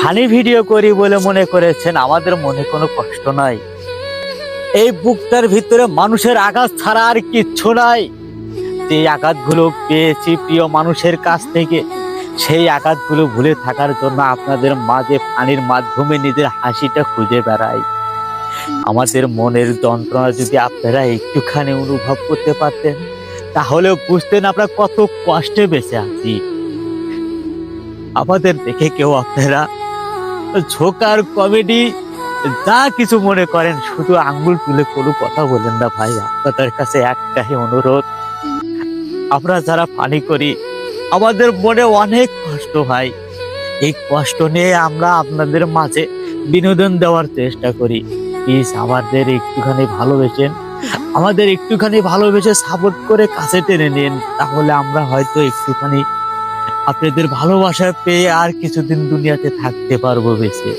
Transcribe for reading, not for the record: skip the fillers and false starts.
Funny video করি বলে মনে করেছেন আমাদের মনে কোনো কষ্ট নাই? এই বুকটার ভিতরে মানুষের আঘাত ছাড়া আর কিচ্ছু নাই। যে আঘাতগুলো পেয়েছি প্রিয় মানুষের কাছ থেকে, সেই আঘাতগুলো ভুলে থাকার জন্য আপনাদের মাঝে ফানির মাধ্যমে নিজের হাসিটা খুঁজে বেড়াই। আমাদের মনের যন্ত্রণা যদি আপনারা একটুখানি অনুভব করতে পারতেন, তাহলে বুঝতেন আমরা কত কষ্টে বেঁচে আছি। আমাদের দেখে কেউ আপনারা ঝোকার কমেডি যা কিছু মনে করেন, শুধু আঙ্গুল তুলে কোনো কথা বলেন না ভাই। আপনাদের কাছে একটাই অনুরোধ, আমরা যারা ফানি করি আমাদের মনে অনেক কষ্ট ভাই। এই কষ্ট নিয়ে আমরা আপনাদের মাঝে বিনোদন দেওয়ার চেষ্টা করি। প্লিজ আমাদের একটুখানি ভালোবেসে সাপোর্ট করে কাছে টেনে নিন, তাহলে আমরা হয়তো একটুখানি আপনাদের ভালোবাসা পেয়ে আর কিছুদিন দুনিয়াতে থাকতে পারবো বেঁচে।